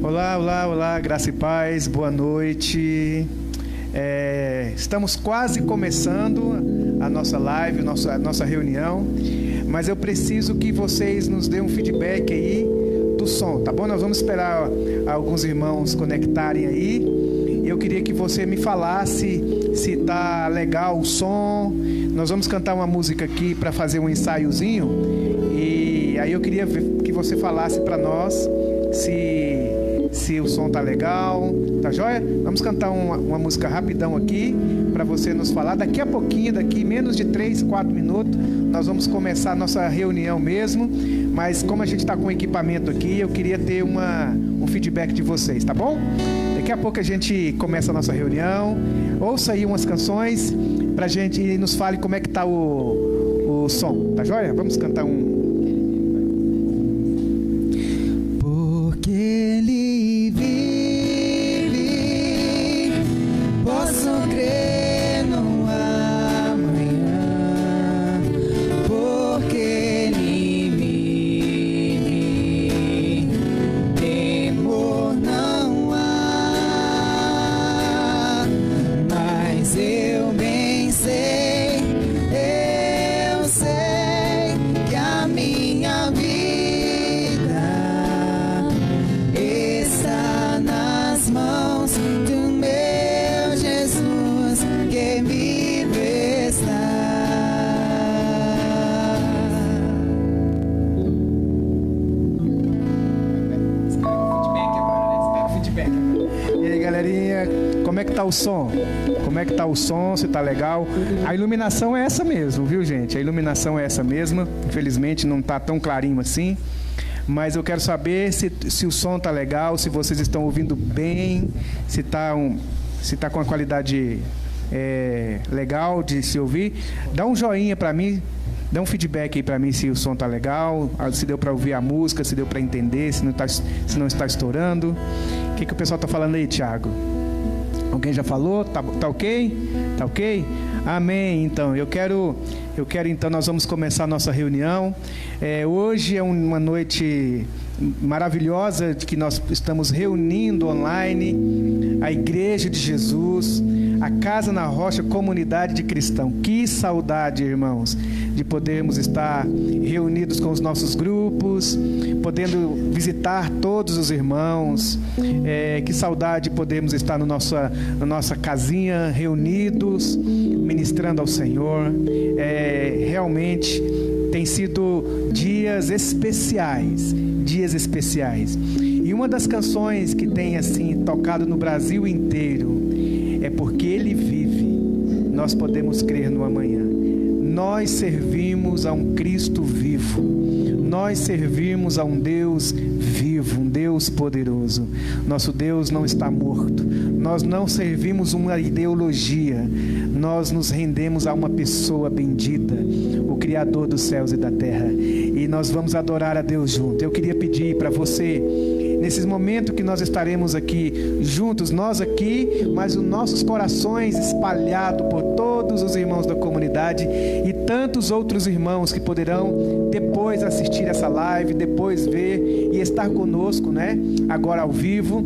Olá, olá, olá, graça e paz, boa noite. Estamos quase começando a nossa live, a nossa reunião, mas eu preciso que vocês nos dêem um feedback aí do som, tá bom? Nós vamos esperar alguns irmãos conectarem aí. Eu queria que você me falasse se tá legal o som. Nós vamos cantar uma música aqui para fazer um ensaiozinho, e aí eu queria que você falasse para nós se o som tá legal, tá joia? Vamos cantar uma música rapidão aqui para você nos falar. Daqui a pouquinho, daqui menos de 3, 4 minutos, nós vamos começar a nossa reunião mesmo. Mas como a gente está com equipamento aqui, eu queria ter um feedback de vocês, tá bom? Daqui a pouco a gente começa a nossa reunião. Ouça aí umas canções pra gente e nos fale como é que tá o som, tá joia? Vamos cantar um. Porque Ele vive, posso crer no amanhã. Porque Ele vive, temor não há. Mas eu bem sei que a minha vida está nas mãos do meu Jesus que vive está. E aí, galerinha, como é que tá o som? Como é que tá o som? Se tá legal? A iluminação é essa mesmo, viu, gente? A iluminação é essa mesma. Infelizmente não tá tão clarinho assim, mas eu quero saber se o som tá legal, se vocês estão ouvindo bem, se tá com a qualidade legal de se ouvir. Dá um joinha para mim. Dá um feedback aí para mim se o som tá legal, se deu para ouvir a música, se deu para entender, se não está estourando. O que o pessoal tá falando aí, Thiago? Alguém já falou? Tá ok? Tá ok? Amém. Então, eu quero então, nós vamos começar a nossa reunião. Hoje é uma noite maravilhosa que nós estamos reunindo online a Igreja de Jesus, a Casa na Rocha, comunidade de cristão. Que saudade, irmãos, de podermos estar reunidos com os nossos grupos, podendo visitar todos os irmãos. Que saudade de podermos estar na nossa casinha, reunidos, ministrando ao Senhor. Realmente tem sido dias especiais. E uma das canções que tem assim tocado no Brasil inteiro é Porque Ele vive, nós podemos crer no amanhã. Nós servimos a um Cristo vivo. Nós servimos a um Deus vivo, um Deus poderoso. Nosso Deus não está morto. Nós não servimos uma ideologia. Nós nos rendemos a uma pessoa bendita, o Criador dos céus e da terra. E nós vamos adorar a Deus junto. Eu queria pedir para você, nesses momentos que nós estaremos aqui juntos, nós aqui, mas os nossos corações espalhados por todos os irmãos da comunidade e tantos outros irmãos que poderão depois assistir essa live, depois ver e estar conosco, né? Agora ao vivo.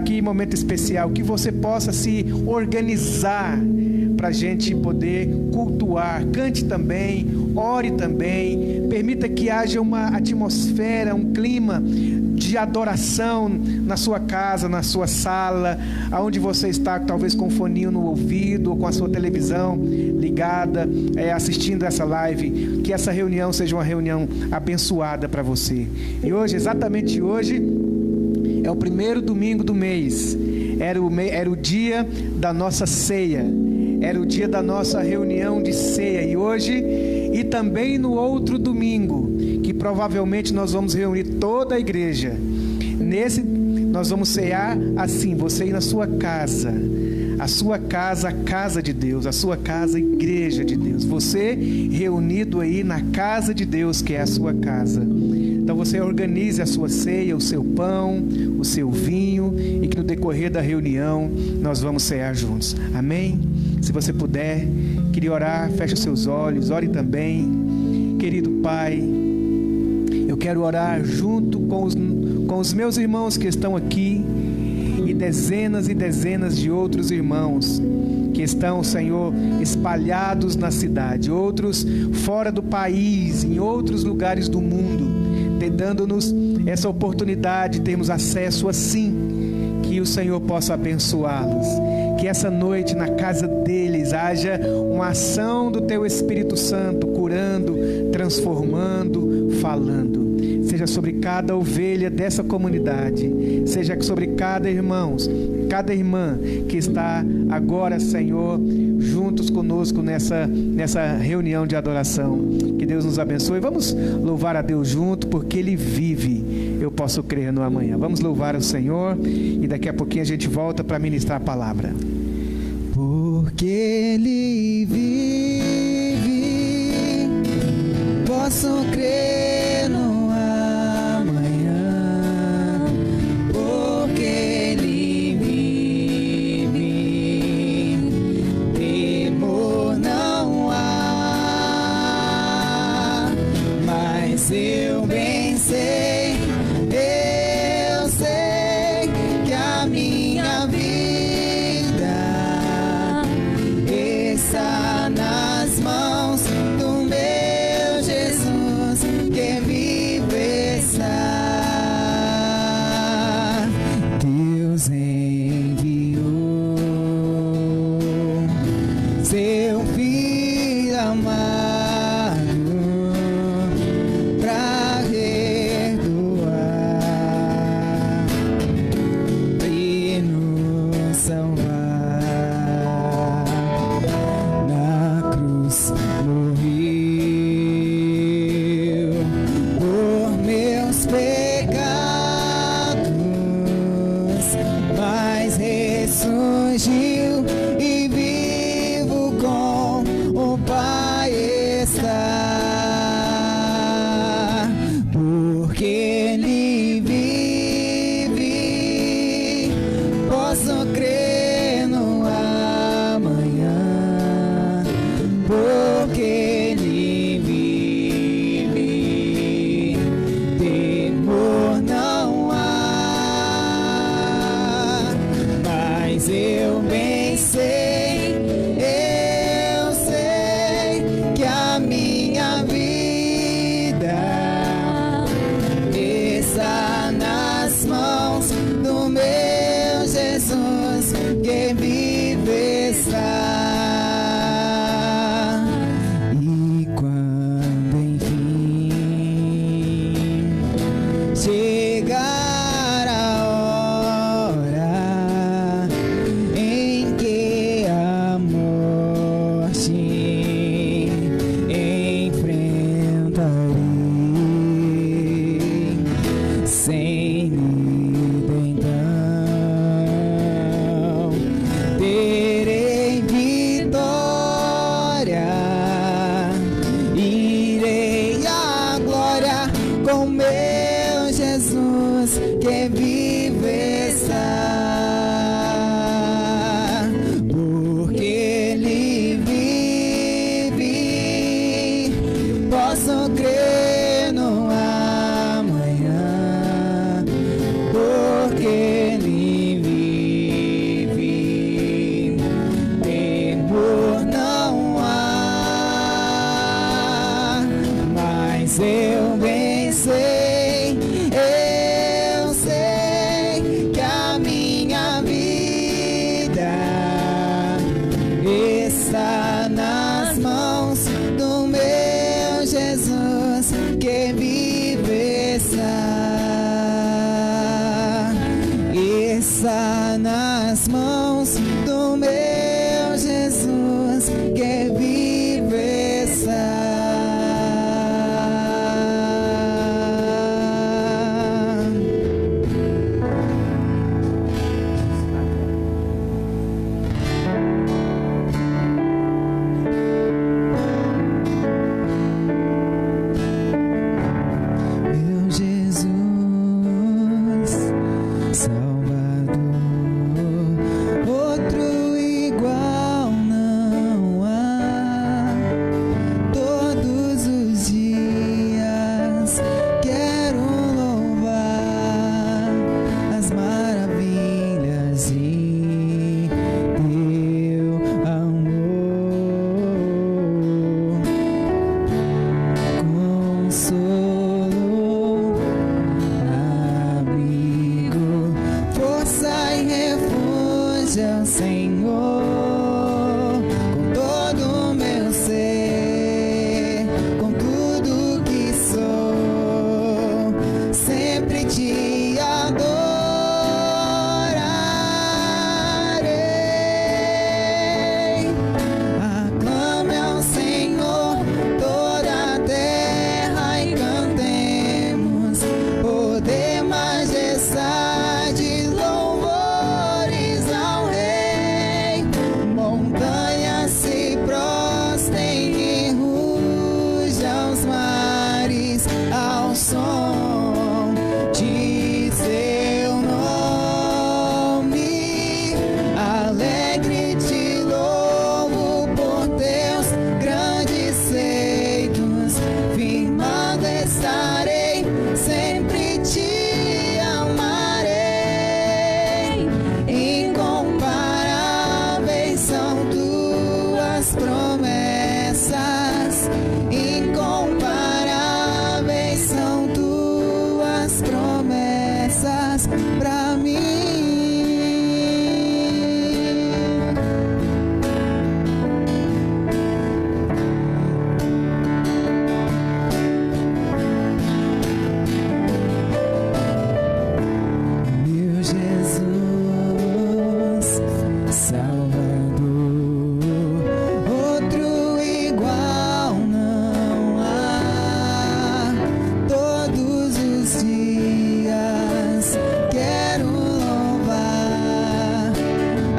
Que momento especial, que você possa se organizar para a gente poder cultuar. Cante também, ore também, permita que haja uma atmosfera, um clima de adoração na sua casa, na sua sala, aonde você está, talvez com um foninho no ouvido ou com a sua televisão ligada, assistindo essa live. Que essa reunião seja uma reunião abençoada para você. E hoje, exatamente hoje, é o primeiro domingo do mês. Era o dia da nossa ceia. Era o dia da nossa reunião de ceia. E hoje, e também no outro domingo, que provavelmente nós vamos reunir toda a igreja. Nesse, nós vamos cear assim, você ir na sua casa. A sua casa, a casa de Deus. A sua casa, a igreja de Deus. Você reunido aí na casa de Deus, que é a sua casa. Então você organize a sua ceia, o seu pão, o seu vinho, e que no decorrer da reunião nós vamos cear juntos. Amém? Se você puder, queria orar, feche os seus olhos, ore também. Querido Pai, eu quero orar junto com com os meus irmãos que estão aqui e dezenas de outros irmãos que estão, Senhor, espalhados na cidade, outros fora do país, em outros lugares do mundo, dando-nos essa oportunidade de termos acesso assim. Que o Senhor possa abençoá-los, que essa noite na casa deles haja uma ação do Teu Espírito Santo, curando, transformando, falando. Seja sobre cada ovelha dessa comunidade, seja sobre cada irmão, cada irmã que está agora, Senhor, juntos conosco nessa reunião de adoração. Que Deus nos abençoe. Vamos louvar a Deus junto, porque Ele vive. Eu posso crer no amanhã. Vamos louvar o Senhor e daqui a pouquinho a gente volta para ministrar a palavra. Porque Ele vive, posso crer no amanhã. Porque Ele vive, temor não há, mas eu bem sei. Salvador, estarei, sempre te amarei. Incomparáveis são tuas promessas, incomparáveis são tuas promessas pra mim. Meu Jesus, Salvador, outro igual não há. Todos os dias quero louvar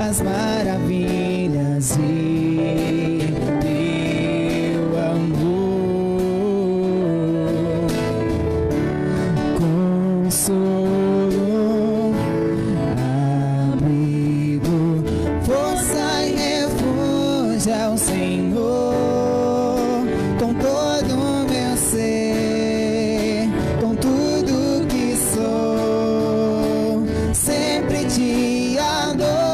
as maravilhas de teu amor. Consolo, abrigo, força e refúgio ao Senhor. Com todo o meu ser, com tudo que sou, sempre te adorarei.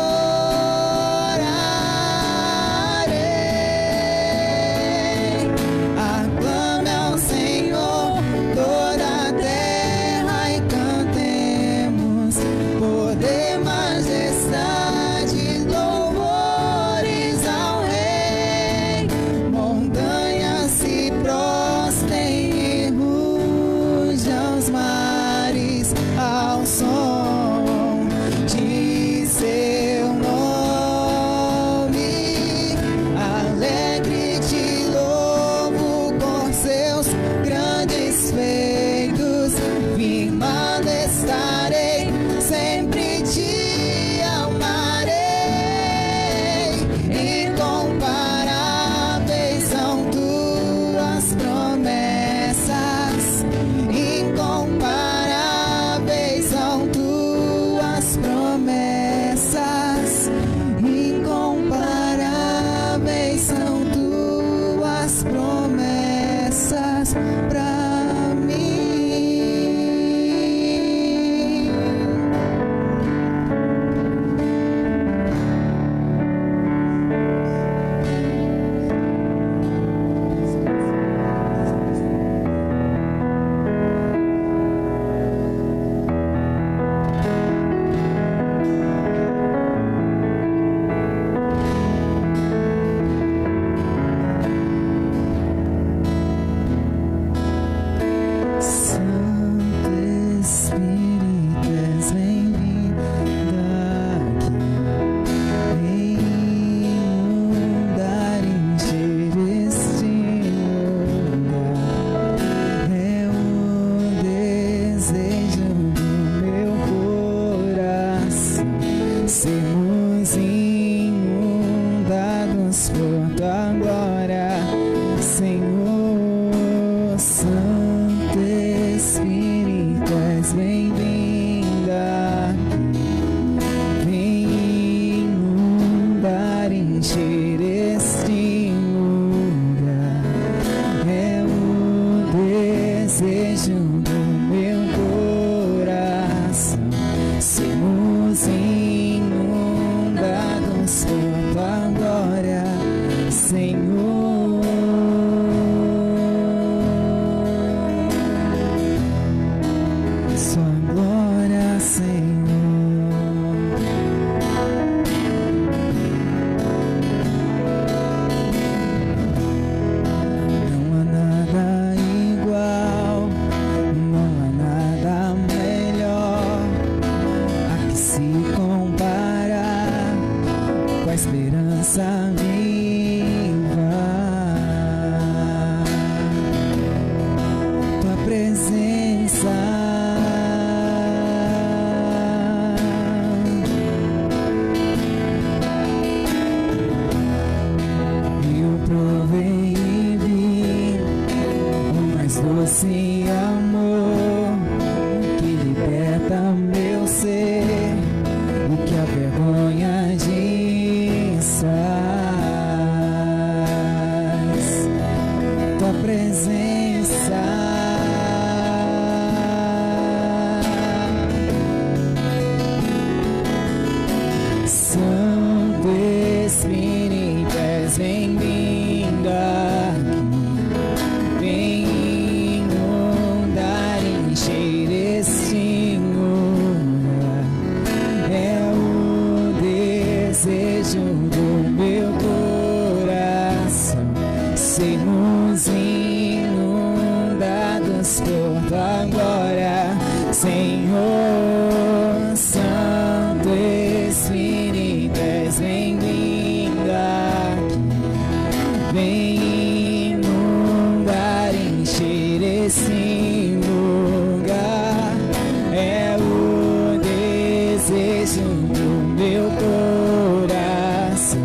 Aclame ao Senhor toda a terra e cantemos poder, majestade, louvores ao Rei. Montanhas se prostrem e rujam os mares ao som de seu nome. Alegre te louvo por seus grandes feitos. Firmado estarei, sempre te amarei. Incomparáveis são tuas promessas, incomparáveis são tuas promessas, incomparáveis são tuas promessas pra mim. Santo Espírito, és bem-vindo aqui. Inundar, encher este lugar. É o desejo do meu coração. Sermos inundados por tua glória, Senhor. Santo Espírito, és bem-vinda aqui. Vem inundar, encher este lugar. É o desejo do meu coração. Sermos inundados por tua glória, Senhor. Sua glória, Senhor. Não há nada igual, não há nada melhor a que se encher este lugar. É o desejo do meu coração, sermos inundados por tua glória, Senhor. Santo Espírito, és bem-vindo aqui. Vem inundar, encher esse lugar. É o desejo do meu coração,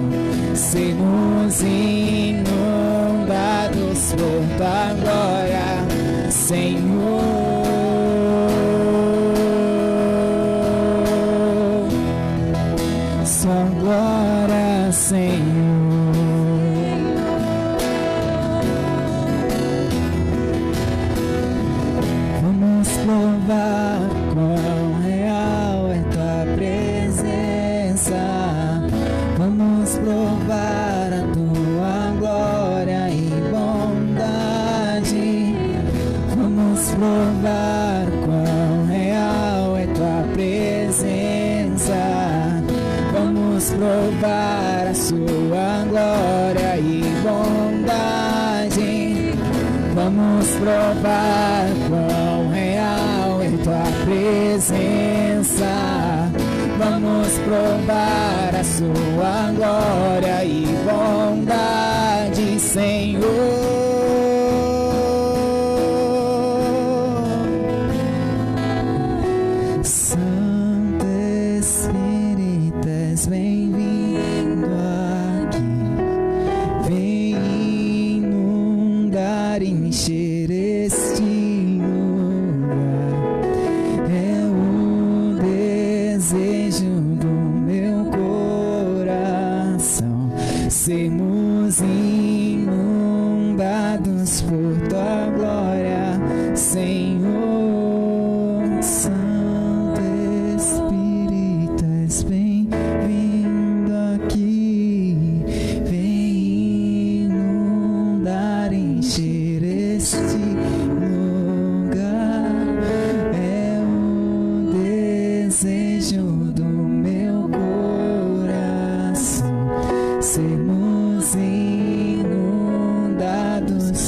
sermos inundados por tua glória, Senhor. Sua glória, Senhor. Vamos provar quão real é tua presença. Vamos provar a tua glória e bondade. Vamos provar quão real é tua presença. Vamos provar a sua glória e bondade. Vamos provar quão real é tua presença. Vamos provar a sua glória e bondade, Senhor. Santo Espírito, és bem-vindo aqui. Vem inundar, encher este lugar. É o desejo do meu coração, sermos inundados por tua glória, Senhor. Santo Espírito, és bem-vindo aqui. Vem inundar, encher este lugar. É o desejo do meu coração, sermos inundados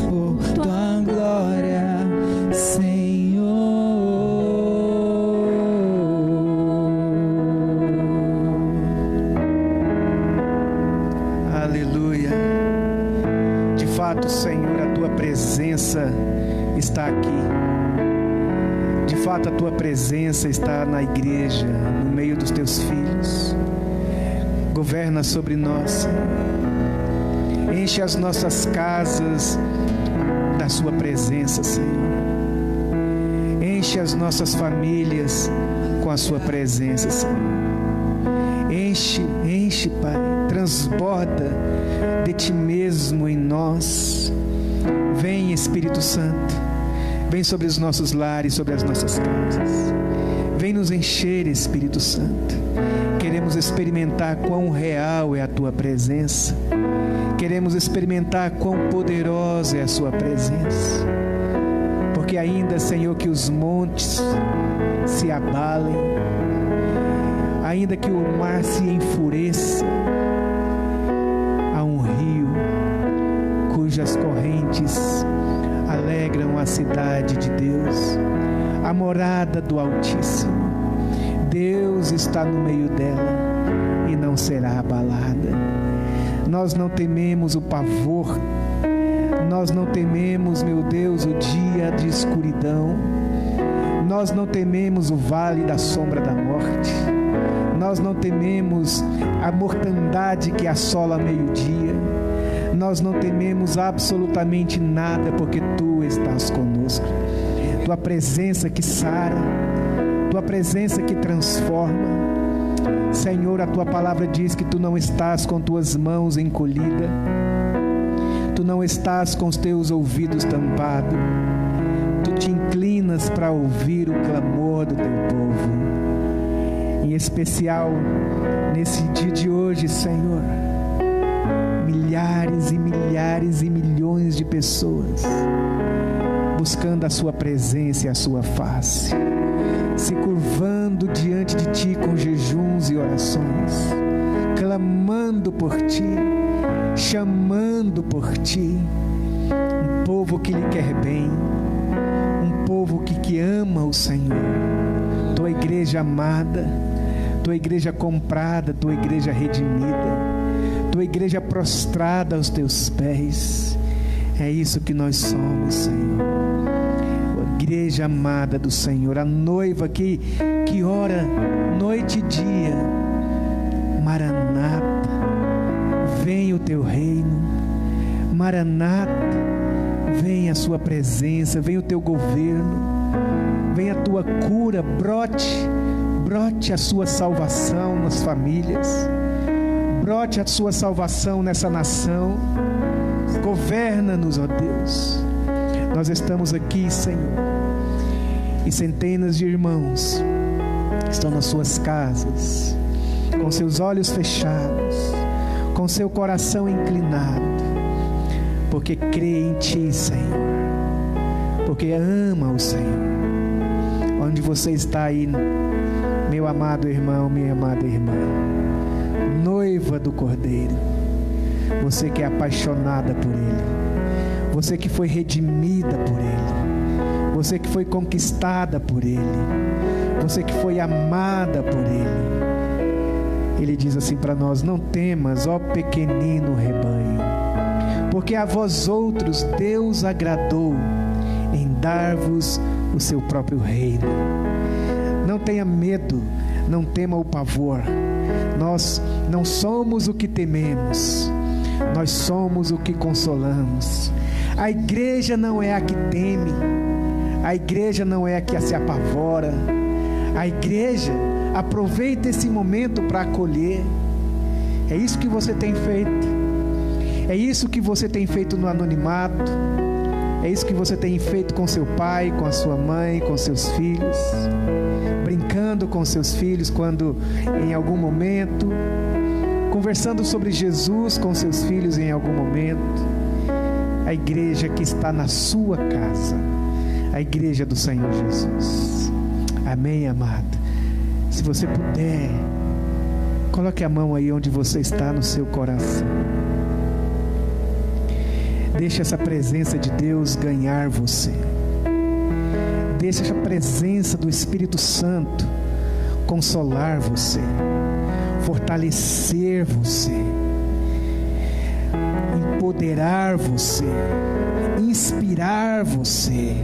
por tua glória, Senhor. Aleluia. De fato, Senhor, a tua presença está aqui. De fato, a tua presença está na igreja, no meio dos teus filhos. Governa sobre nós, Senhor. Enche as nossas casas da sua presença, Senhor. Enche as nossas famílias com a sua presença, Senhor. Enche, Pai, transborda de ti mesmo em nós. Vem, Espírito Santo, vem sobre os nossos lares, sobre as nossas casas. Vem nos encher, Espírito Santo. Queremos experimentar quão real é a tua presença. Queremos experimentar quão poderosa é a sua presença. Porque ainda, Senhor, que os montes se abalem, ainda que o mar se enfureça, há um rio cujas correntes alegram a cidade de Deus, a morada do Altíssimo. Deus está no meio dela e não será abalada. Nós não tememos o pavor, nós não tememos, meu Deus, o dia de escuridão, nós não tememos o vale da sombra da morte, nós não tememos a mortandade que assola meio-dia, nós não tememos absolutamente nada, porque tu estás conosco. Tua presença que sara, tua presença que transforma. Senhor, a tua palavra diz que tu não estás com tuas mãos encolhidas, tu não estás com os teus ouvidos tampados, tu te inclinas para ouvir o clamor do teu povo. Em especial nesse dia de hoje, Senhor, milhares e milhares e milhões de pessoas buscando a sua presença e a sua face, se curvando diante de ti com jejuns e orações, clamando por ti, chamando por ti, um povo que lhe quer bem, um povo que ama o Senhor, tua igreja amada, tua igreja comprada, tua igreja redimida, tua igreja prostrada aos teus pés. É isso que nós somos, Senhor, a igreja amada do Senhor, a noiva que ora noite e dia: Maranata, vem o teu reino, Maranata, vem a sua presença, vem o teu governo, vem a tua cura, brote a sua salvação nas famílias, brote a sua salvação nessa nação. Governa-nos, ó Deus. Nós estamos aqui, Senhor, e centenas de irmãos estão nas suas casas, com seus olhos fechados, com seu coração inclinado, porque crê em ti, Senhor, porque ama o Senhor. Onde você está aí, meu amado irmão, minha amada irmã, noiva do Cordeiro, você que é apaixonada por Ele, você que foi redimida por Ele, você que foi conquistada por Ele, você que foi amada por Ele. Ele diz assim para nós: não temas, ó pequenino rebanho, porque a vós outros Deus agradou em dar-vos o seu próprio reino. Não tenha medo, não tema o pavor. Nós não somos o que tememos, nós somos o que consolamos. A igreja não é a que teme, a igreja não é a que se apavora. A igreja aproveita esse momento para acolher. É isso que você tem feito, é isso que você tem feito no anonimato, é isso que você tem feito com seu pai, com a sua mãe, com seus filhos, brincando com seus filhos quando em algum momento, conversando sobre Jesus com seus filhos em algum momento. A igreja que está na sua casa, a igreja do Senhor Jesus. Amém, amado? Se você puder, coloque a mão aí onde você está, no seu coração. Deixe essa presença de Deus ganhar você. Deixe essa presença do Espírito Santo consolar você, fortalecer você, empoderar você, inspirar você,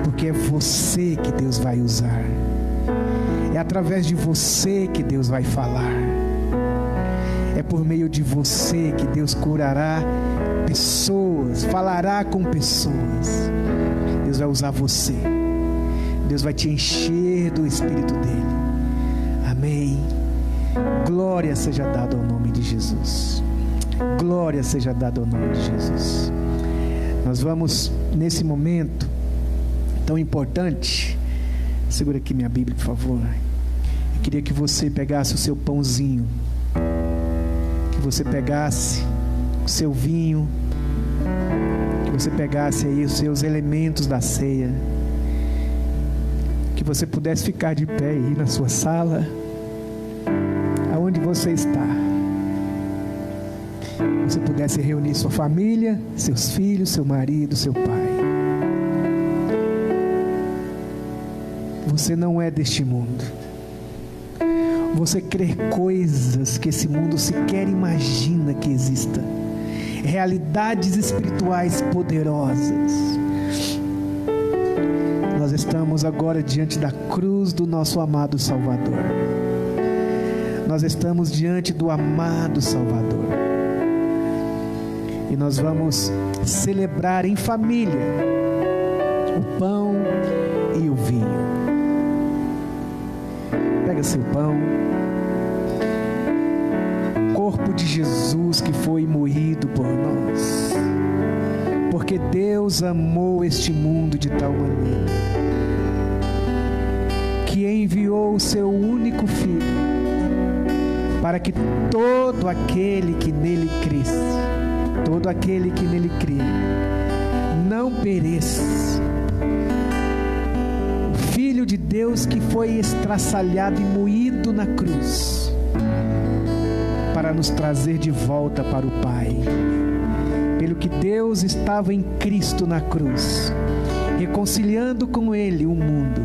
porque é você que Deus vai usar, é através de você que Deus vai falar, é por meio de você que Deus curará pessoas, falará com pessoas. Deus vai usar você, Deus vai te encher do Espírito dele. Amém. Glória seja dada ao nome de Jesus. Glória seja dada ao nome de Jesus. Nós vamos, nesse momento tão importante, segura aqui minha Bíblia, por favor. Eu queria que você pegasse o seu pãozinho, que você pegasse o seu vinho, que você pegasse aí os seus elementos da ceia, que você pudesse ficar de pé aí na sua sala, aonde você está. Você pudesse reunir sua família, seus filhos, seu marido, seu pai. Você não é deste mundo. Você crê coisas que esse mundo sequer imagina que exista. Realidades espirituais poderosas. Nós estamos agora diante da cruz do nosso amado Salvador. Nós estamos diante do amado Salvador. E nós vamos celebrar em família o pão e o vinho. Pega seu pão, corpo de Jesus que foi moído por nós, porque Deus amou este mundo de tal maneira que enviou o seu único Filho, para que todo aquele que nele cresce, todo aquele que nele crê, não pereça. O Filho de Deus que foi estraçalhado e moído na cruz para nos trazer de volta para o Pai. Pelo que Deus estava em Cristo na cruz, reconciliando com Ele o mundo,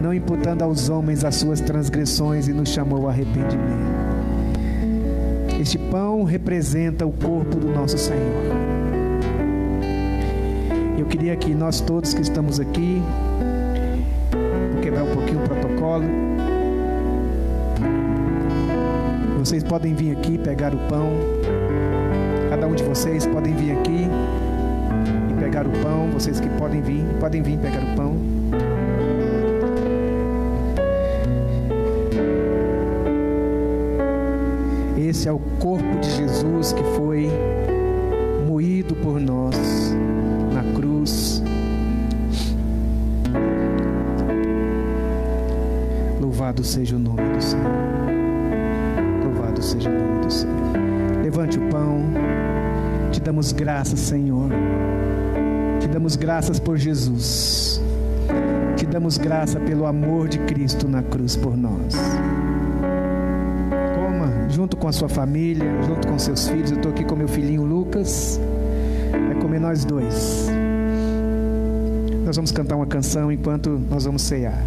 não imputando aos homens as suas transgressões, e nos chamou ao arrependimento. Este pão representa o corpo do nosso Senhor. Eu queria que nós todos que estamos aqui, vou quebrar um pouquinho o protocolo, vocês podem vir aqui pegar o pão. Cada um de vocês podem vir aqui e pegar o pão. Vocês que podem vir pegar o pão. Esse é o corpo de Jesus que foi moído por nós na cruz. Louvado seja o nome do Senhor. Louvado seja o nome do Senhor. Levante o pão. Te damos graças, Senhor. Te damos graças por Jesus. Te damos graça pelo amor de Cristo na cruz por nós. Junto com a sua família, junto com seus filhos. Eu estou aqui com meu filhinho Lucas. Vai comer nós dois. Nós vamos cantar uma canção enquanto nós vamos cear.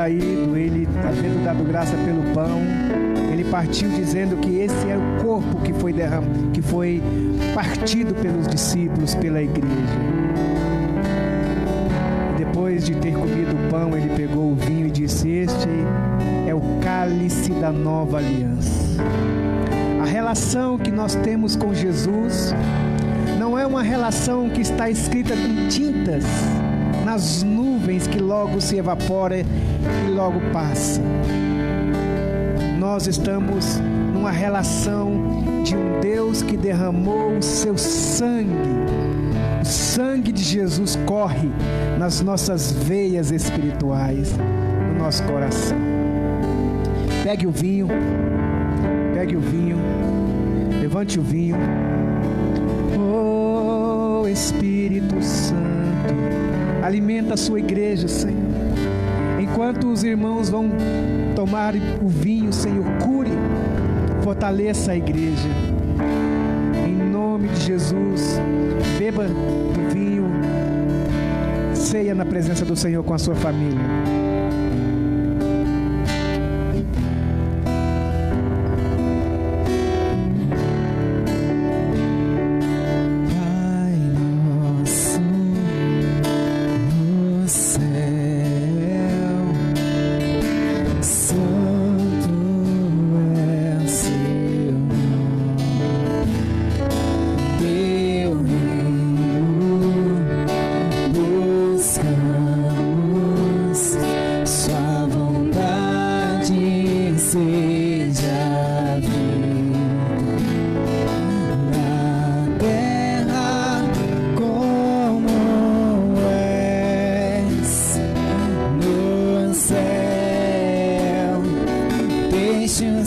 Ele, havendo dado graça pelo pão, ele partiu dizendo que esse é o corpo que foi partido pelos discípulos, pela igreja. E depois de ter comido o pão, ele pegou o vinho e disse: este é o cálice da nova aliança. A relação que nós temos com Jesus não é uma relação que está escrita em tintas nas nuvens, que logo se evapora e logo passa. Nós estamos numa relação de um Deus que derramou o seu sangue. O sangue de Jesus corre nas nossas veias espirituais, no nosso coração. Pegue o vinho, levante o vinho. Oh Espírito Santo, alimenta a sua igreja, Senhor. Enquanto os irmãos vão tomar o vinho, Senhor, cure, fortaleça a igreja. Em nome de Jesus, beba do vinho, ceia na presença do Senhor com a sua família.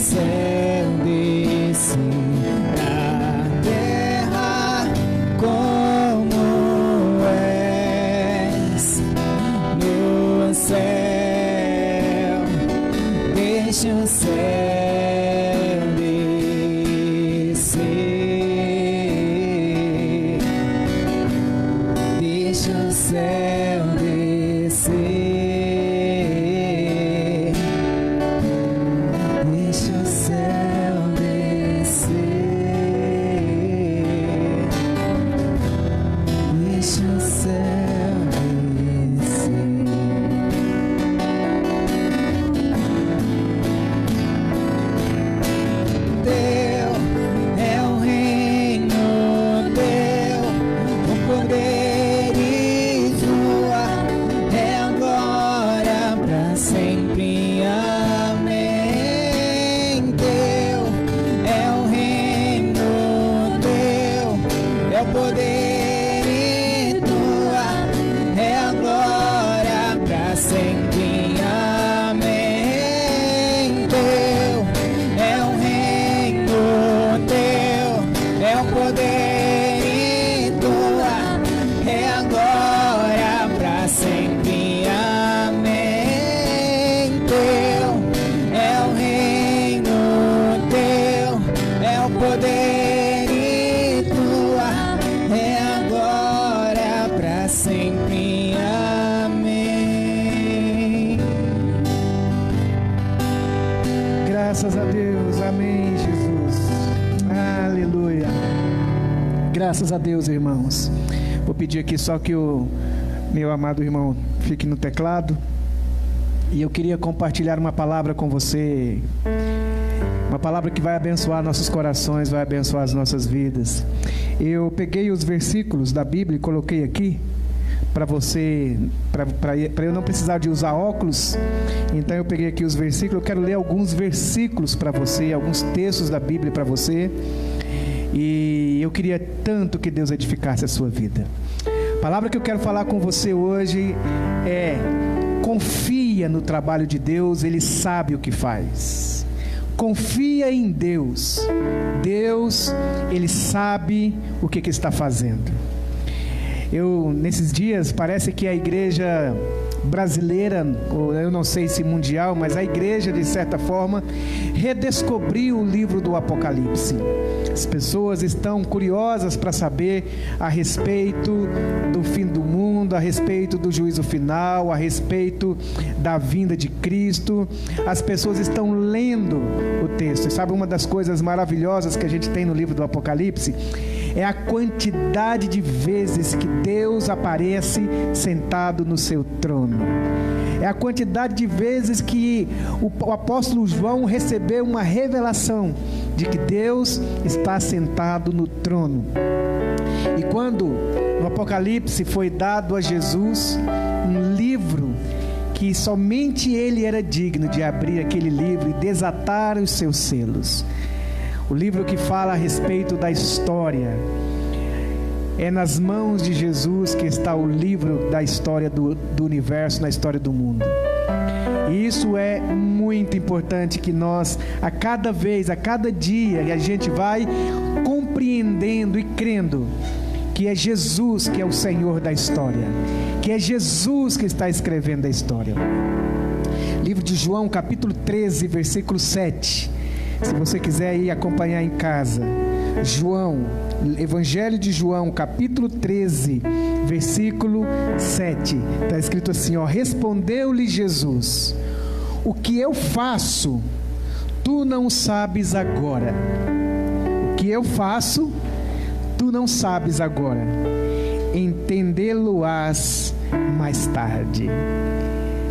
céu descer na terra como és no céu. Deixa o céu descer. Deixa o céu descer. Graças a Deus, amém, Jesus, aleluia. Graças a Deus, irmãos. Vou pedir aqui só que o meu amado irmão fique no teclado. E eu queria compartilhar uma palavra com você, uma palavra que vai abençoar nossos corações, vai abençoar as nossas vidas. Eu peguei os versículos da Bíblia e coloquei aqui para você, para eu não precisar de usar óculos. Então eu peguei aqui os versículos. Eu quero ler alguns versículos para você, alguns textos da Bíblia para você. E eu queria tanto que Deus edificasse a sua vida. A palavra que eu quero falar com você hoje é: confia no trabalho de Deus, Ele sabe o que faz. Confia em Deus. Deus, Ele sabe o que está fazendo. Nesses dias, parece que a igreja brasileira, ou eu não sei se mundial, mas a igreja, de certa forma, redescobriu o livro do Apocalipse. As pessoas estão curiosas para saber a respeito do fim do mundo, a respeito do juízo final, a respeito da vinda de Cristo. As pessoas estão lendo o texto. E sabe, uma das coisas maravilhosas que a gente tem no livro do Apocalipse é a quantidade de vezes que Deus aparece sentado no seu trono. É a quantidade de vezes que o apóstolo João recebeu uma revelação de que Deus está sentado no trono. E quando no Apocalipse foi dado a Jesus um livro que somente Ele era digno de abrir aquele livro e desatar os seus selos, o livro que fala a respeito da história, é nas mãos de Jesus que está o livro da história do universo, na história do mundo. E isso é muito importante, que nós, a cada vez, a cada dia, a gente vai compreendendo e crendo que é Jesus que é o Senhor da história, que é Jesus que está escrevendo a história. Livro de João, capítulo 13, versículo 7. Se você quiser ir acompanhar em casa, João, Evangelho de João, capítulo 13, versículo 7, está escrito assim, ó: respondeu-lhe Jesus: o que eu faço, tu não sabes agora. O que eu faço, tu não sabes agora. Entendê-lo-ás mais tarde.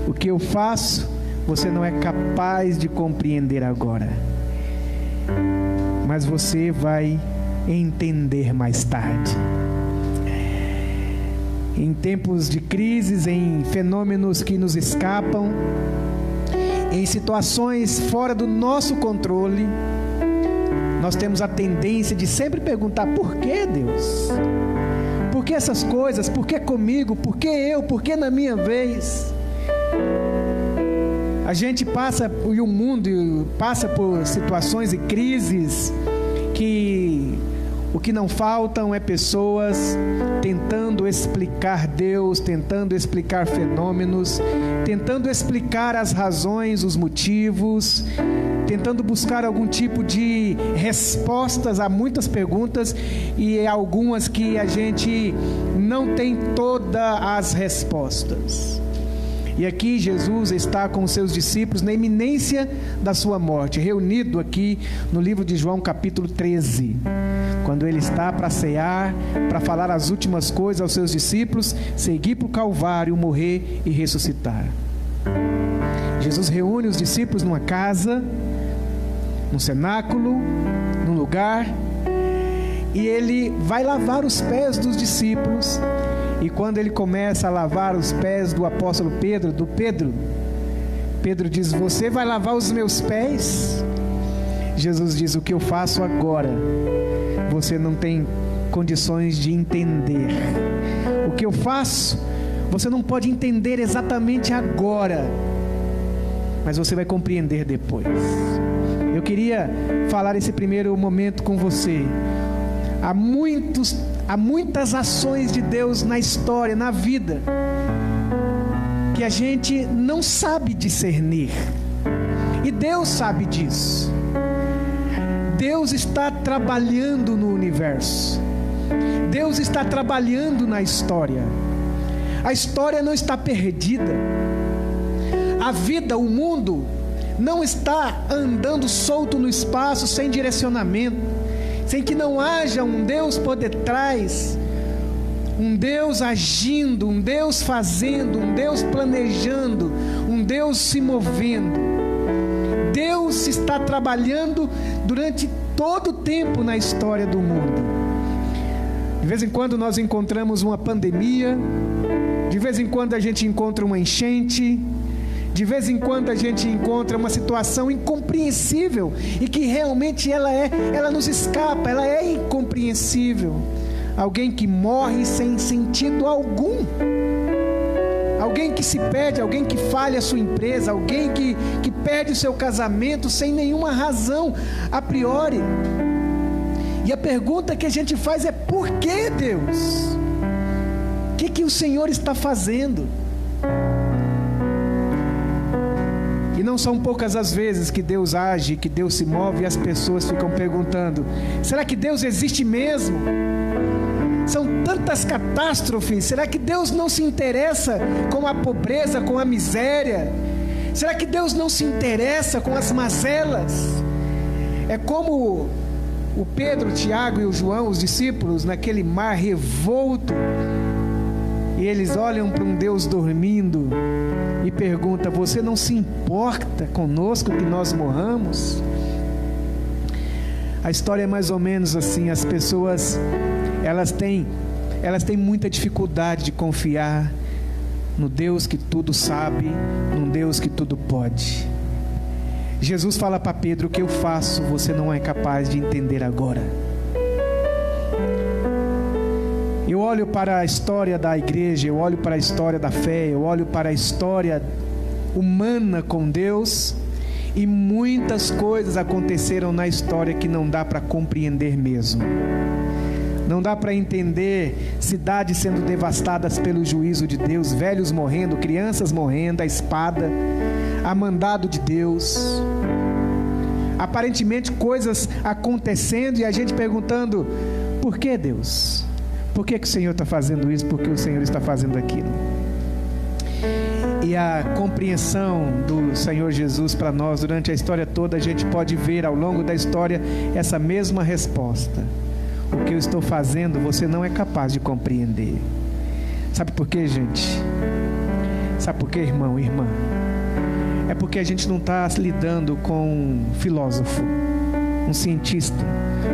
O que eu faço, você não é capaz de compreender agora, mas você vai entender mais tarde. Em tempos de crises, em fenômenos que nos escapam, em situações fora do nosso controle, nós temos a tendência de sempre perguntar: por que, Deus? Por que essas coisas? Por que comigo? Por que eu? Por que na minha vez? A gente passa, e o mundo passa por situações e crises que o que não faltam é pessoas tentando explicar Deus, tentando explicar fenômenos, tentando explicar as razões, os motivos, tentando buscar algum tipo de respostas a muitas perguntas e algumas que a gente não tem todas as respostas. E aqui Jesus está com os seus discípulos na iminência da sua morte, reunido aqui no livro de João capítulo 13, quando ele está para cear, para falar as últimas coisas aos seus discípulos, seguir para o Calvário, morrer e ressuscitar. Jesus reúne os discípulos numa casa, num cenáculo, num lugar, e ele vai lavar os pés dos discípulos. E quando ele começa a lavar os pés do apóstolo Pedro, Pedro diz: você vai lavar os meus pés? Jesus diz: o que eu faço agora, você não tem condições de entender. O que eu faço, você não pode entender exatamente agora, mas você vai compreender depois. Eu queria falar esse primeiro momento com você. Há muitas ações de Deus na história, na vida, que a gente não sabe discernir, e Deus sabe disso. Deus está trabalhando no universo, Deus está trabalhando na história. A história não está perdida, a vida, o mundo não está andando solto no espaço, sem direcionamento, sem que não haja um Deus por detrás, um Deus agindo, um Deus fazendo, um Deus planejando, um Deus se movendo. Deus está trabalhando durante todo o tempo na história do mundo. De vez em quando nós encontramos uma pandemia, de vez em quando a gente encontra uma enchente, de vez em quando a gente encontra uma situação incompreensível e que realmente ela nos escapa, ela é incompreensível. Alguém que morre sem sentido algum, alguém que se perde, alguém que falha a sua empresa, alguém que perde o seu casamento sem nenhuma razão a priori. E a pergunta que a gente faz é: por que, Deus? O que o Senhor está fazendo? E não são poucas as vezes que Deus age, que Deus se move, e as pessoas ficam perguntando: será que Deus existe mesmo? São tantas catástrofes. Será que Deus não se interessa com a pobreza, com a miséria? Será que Deus não se interessa com as mazelas? É como o Pedro, o Tiago e o João, os discípulos, naquele mar revolto, e eles olham para um Deus dormindo e perguntam: você não se importa conosco que nós morramos? A história é mais ou menos assim. As pessoas, elas têm muita dificuldade de confiar no Deus que tudo sabe, num Deus que tudo pode. Jesus fala para Pedro: o que eu faço você não é capaz de entender agora. Eu olho para a história da igreja, eu olho para a história da fé, eu olho para a história humana com Deus, e muitas coisas aconteceram na história que não dá para compreender mesmo. Não dá para entender cidades sendo devastadas pelo juízo de Deus, velhos morrendo, crianças morrendo, a espada, a mandado de Deus. Aparentemente coisas acontecendo e a gente perguntando: por que, Deus? Por que o Senhor está fazendo isso? Por que o Senhor está fazendo aquilo? E a compreensão do Senhor Jesus para nós durante a história toda, a gente pode ver ao longo da história essa mesma resposta: o que eu estou fazendo você não é capaz de compreender. Sabe por quê, gente? Sabe por quê, irmão e irmã? É porque a gente não está lidando com um filósofo, um cientista,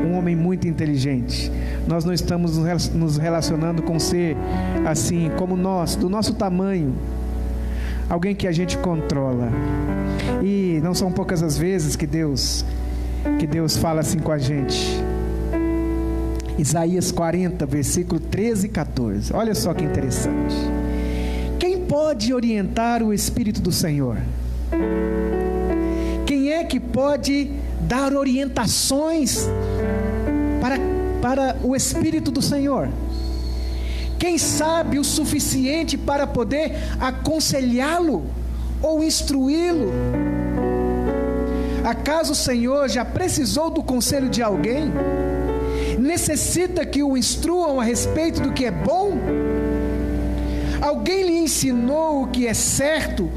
um homem muito inteligente. Nós não estamos nos relacionando com um ser assim como nós, do nosso tamanho, alguém que a gente controla. E não são poucas as vezes que Deus fala assim com a gente. Isaías 40, versículo 13 e 14. Olha só que interessante. Quem pode orientar o Espírito do Senhor? Quem é que pode dar orientações para o Espírito do Senhor? Quem sabe o suficiente para poder aconselhá-lo ou instruí-lo? Acaso o Senhor já precisou do conselho de alguém? Necessita que o instruam a respeito do que é bom? Alguém lhe ensinou o que é certo?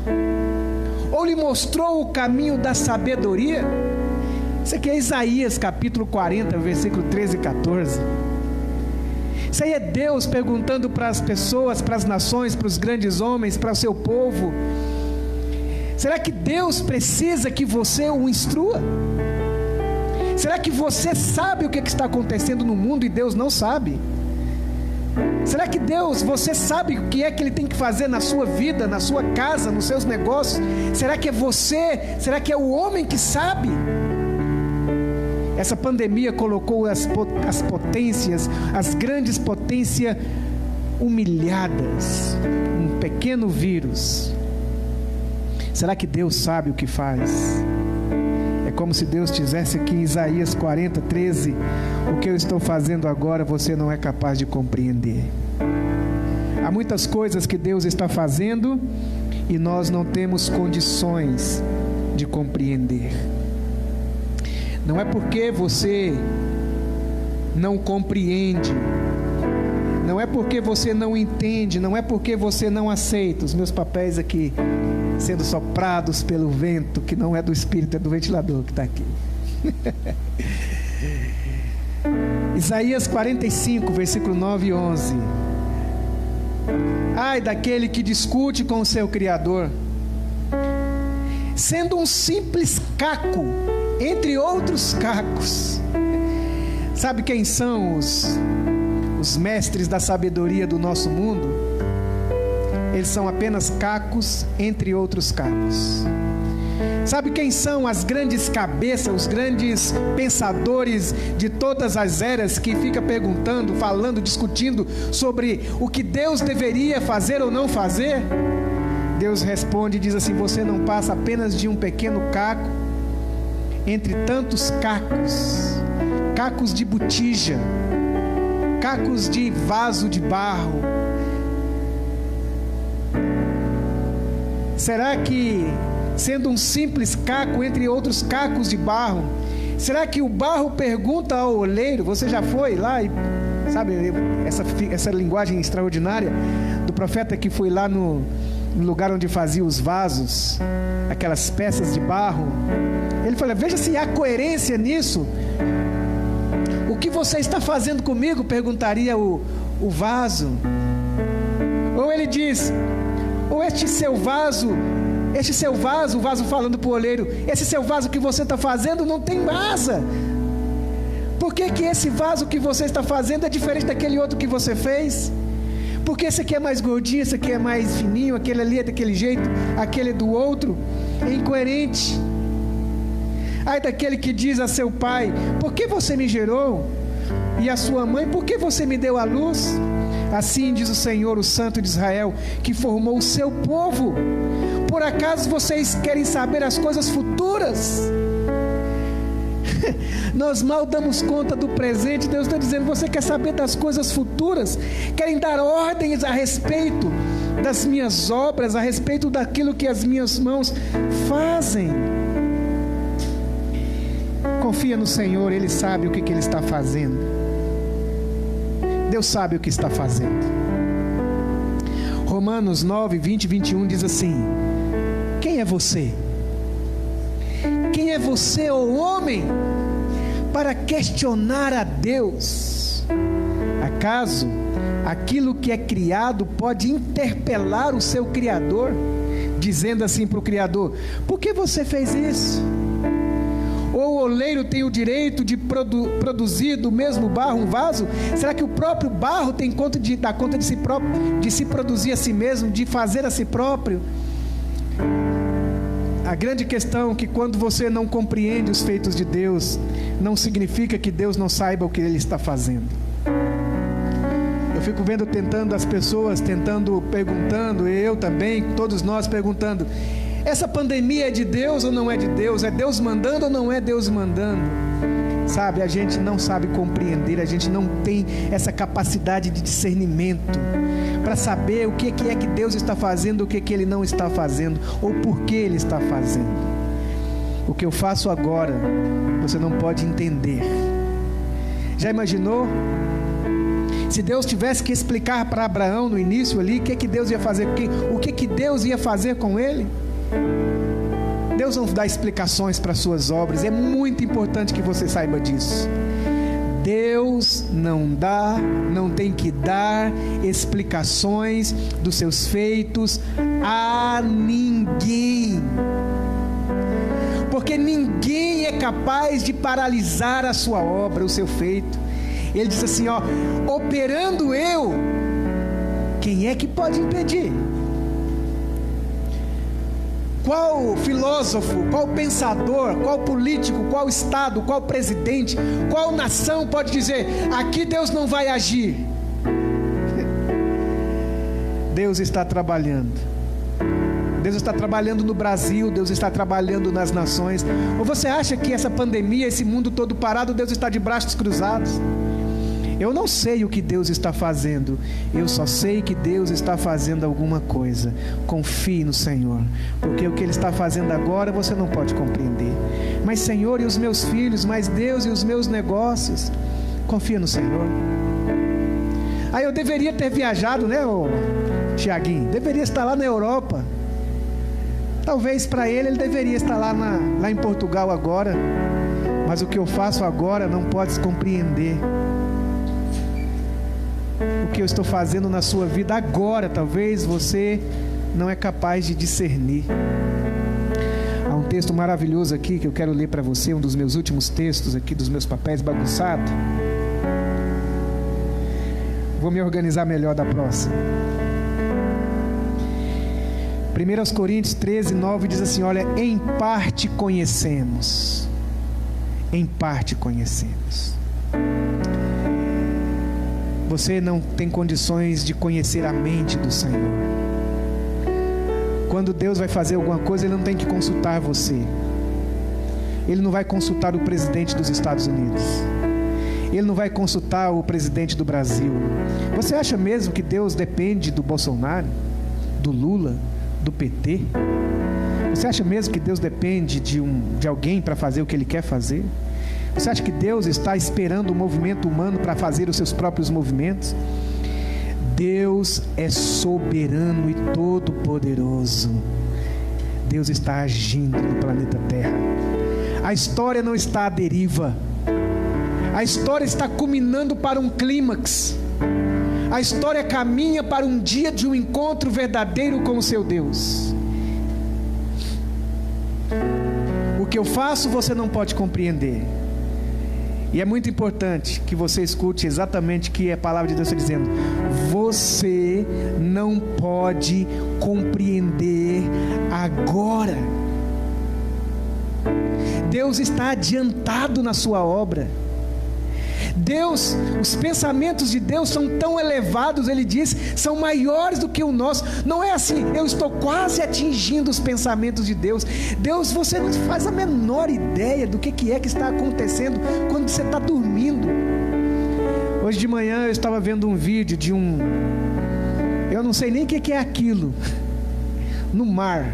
Ou lhe mostrou o caminho da sabedoria? Isso aqui é Isaías capítulo 40, versículo 13 e 14. Isso aí é Deus perguntando para as pessoas, para as nações, para os grandes homens, para o seu povo: será que Deus precisa que você o instrua? Será que você sabe o que está acontecendo no mundo e Deus não sabe? Será que você sabe o que é que Ele tem que fazer na sua vida, na sua casa, nos seus negócios? Será que é você? Será que é o homem que sabe? Essa pandemia colocou as potências, as grandes potências humilhadas. Um pequeno vírus. Será que Deus sabe o que faz? É como se Deus dissesse aqui em Isaías 40, 13: o que eu estou fazendo agora você não é capaz de compreender. Há muitas coisas que Deus está fazendo e nós não temos condições de compreender. Não é porque você não compreende, não é porque você não entende, não é porque você não aceita. Os meus papéis aqui sendo soprados pelo vento, que não é do espírito, é do ventilador que está aqui. Isaías 45, versículo 9 e 11. Ai daquele que discute com o seu Criador, sendo um simples caco entre outros cacos. Sabe quem são os mestres da sabedoria do nosso mundo? Eles são apenas cacos entre outros cacos. Sabe quem são as grandes cabeças, os grandes pensadores de todas as eras, que fica perguntando, falando, discutindo sobre o que Deus deveria fazer ou não fazer? Deus responde e diz assim: você não passa apenas de um pequeno caco entre tantos cacos, cacos de botija, cacos de vaso de barro. Será que, sendo um simples caco entre outros cacos de barro, será que o barro pergunta ao oleiro? Você já foi lá e sabe essa linguagem extraordinária do profeta que foi lá no lugar onde fazia os vasos, aquelas peças de barro? Ele fala: veja se há coerência nisso. O que você está fazendo comigo? Perguntaria o vaso. Ou ele diz: ou este seu vaso, o vaso falando para o oleiro: esse seu vaso que você está fazendo não tem asa. Por que esse vaso que você está fazendo é diferente daquele outro que você fez? Porque esse aqui é mais gordinho, esse aqui é mais fininho, aquele ali é daquele jeito, aquele é do outro. É incoerente. Ai daquele que diz a seu pai: por que você me gerou? E a sua mãe: por que você me deu à luz? Assim diz o Senhor, o Santo de Israel, que formou o seu povo. Por acaso vocês querem saber as coisas futuras? Nós mal damos conta do presente. Deus está dizendo: você quer saber das coisas futuras? Querem dar ordens a respeito das minhas obras, a respeito daquilo que as minhas mãos fazem? Confia no Senhor, Ele sabe o que Ele está fazendo. Deus sabe o que está fazendo. Romanos 9, 20 e 21 diz assim: quem é você? Quem é você, ó homem, para questionar a Deus? Acaso aquilo que é criado pode interpelar o seu Criador, dizendo assim para o Criador: por que você fez isso? Ou o oleiro tem o direito de produzir do mesmo barro um vaso? Será que o próprio barro tem conta de dar conta de si próprio, de se produzir a si mesmo, de fazer a si próprio? A grande questão é que quando você não compreende os feitos de Deus, não significa que Deus não saiba o que Ele está fazendo. Eu fico vendo as pessoas perguntando, eu também, todos nós perguntando: Essa pandemia é de Deus ou não é de Deus? É Deus mandando ou não é Deus mandando? Sabe, a gente não sabe compreender, a gente não tem essa capacidade de discernimento para saber o que é que Deus está fazendo, o que Ele não está fazendo, ou por que Ele está fazendo. O que eu faço agora, você não pode entender. Já imaginou? Se Deus tivesse que explicar para Abraão no início ali, o que Deus ia fazer, o que Deus ia fazer com ele? Deus não dá explicações para suas obras. É muito importante que você saiba disso. Deus não tem que dar explicações dos seus feitos a ninguém, porque ninguém é capaz de paralisar a sua obra, o seu feito. Ele diz assim, operando eu, quem é que pode impedir? Qual filósofo, qual pensador, qual político, qual estado, qual presidente, qual nação pode dizer, aqui Deus não vai agir? Deus está trabalhando. Deus está trabalhando no Brasil, Deus está trabalhando nas nações. Ou você acha que essa pandemia, esse mundo todo parado, Deus está de braços cruzados? Eu não sei o que Deus está fazendo, eu só sei que Deus está fazendo alguma coisa. Confie no Senhor, porque o que Ele está fazendo agora você não pode compreender. Mas Senhor, e os meus filhos? Mas Deus, e os meus negócios? Confia no Senhor. Aí eu deveria ter viajado, né, Tiaguinho? Deveria estar lá na Europa. Talvez para ele deveria estar lá em Portugal agora. Mas o que eu faço agora não pode se compreender. O que eu estou fazendo na sua vida agora, talvez você não é capaz de discernir. Há um texto maravilhoso aqui que eu quero ler para você, um dos meus últimos textos aqui dos meus papéis bagunçados. Vou me organizar melhor da próxima. 1 Coríntios 13, 9 diz assim, olha, em parte conhecemos. Em parte conhecemos. Você não tem condições de conhecer a mente do Senhor. Quando Deus vai fazer alguma coisa, Ele não tem que consultar você. Ele não vai consultar o presidente dos Estados Unidos. Ele não vai consultar o presidente do Brasil. Você acha mesmo que Deus depende do Bolsonaro, do Lula, do PT? Você acha mesmo que Deus depende de alguém para fazer o que Ele quer fazer? Você acha que Deus está esperando o movimento humano para fazer os seus próprios movimentos? Deus é soberano e todo-poderoso. Deus está agindo no planeta Terra. A história não está à deriva. A história está culminando para um clímax. A história caminha para um dia de um encontro verdadeiro com o seu Deus. O que eu faço você não pode compreender. E é muito importante que você escute exatamente o que a palavra de Deus está dizendo. Você não pode compreender agora. Deus está adiantado na sua obra. Deus, os pensamentos de Deus são tão elevados, Ele diz, são maiores do que o nosso. Não é assim, eu estou quase atingindo os pensamentos de Deus. Deus, você não faz a menor ideia do que é que está acontecendo quando você está dormindo. Hoje de manhã eu estava vendo um vídeo de eu não sei nem o que é aquilo, no mar.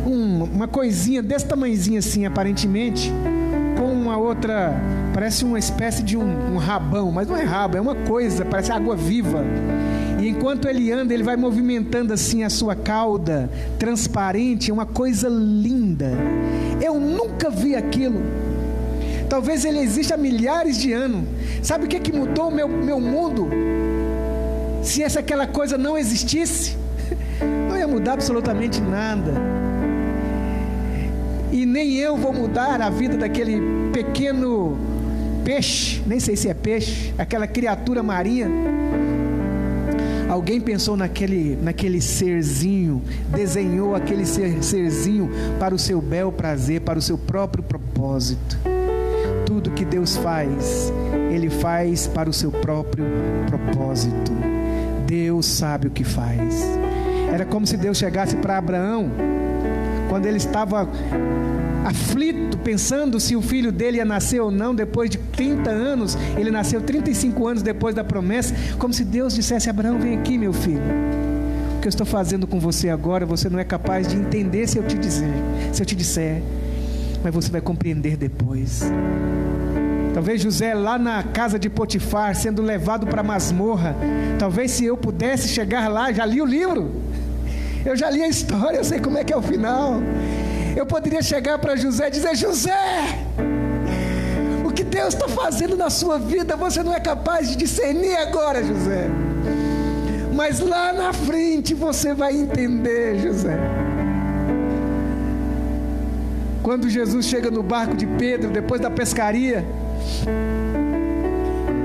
Uma coisinha desse tamanhozinho assim, aparentemente, com uma outra, parece uma espécie de um rabão, mas não é rabo, é uma coisa, parece água viva. E enquanto ele anda, ele vai movimentando assim a sua cauda transparente, é uma coisa linda. Eu nunca vi aquilo. Talvez ele exista há milhares de anos. Sabe o que mudou o meu mundo? Se aquela coisa não existisse, não ia mudar absolutamente nada. E nem eu vou mudar a vida daquele pequeno peixe, nem sei se é peixe, aquela criatura marinha. Alguém pensou naquele serzinho, desenhou aquele serzinho para o seu bel prazer, para o seu próprio propósito. Tudo que Deus faz, Ele faz para o seu próprio propósito. Deus sabe o que faz. Era como se Deus chegasse para Abraão, quando ele estava aflito, pensando se o filho dele ia nascer ou não, depois de 30 anos, ele nasceu 35 anos depois da promessa, como se Deus dissesse: Abraão, vem aqui, meu filho, o que eu estou fazendo com você agora, você não é capaz de entender se eu te disser, mas você vai compreender depois. Talvez José lá na casa de Potifar, sendo levado para a masmorra, talvez se eu pudesse chegar lá, já li o livro, eu já li a história, eu sei como é que é o final. Eu poderia chegar para José e dizer: José, o que Deus está fazendo na sua vida, você não é capaz de discernir agora, José, mas lá na frente você vai entender, José. Quando Jesus chega no barco de Pedro, depois da pescaria,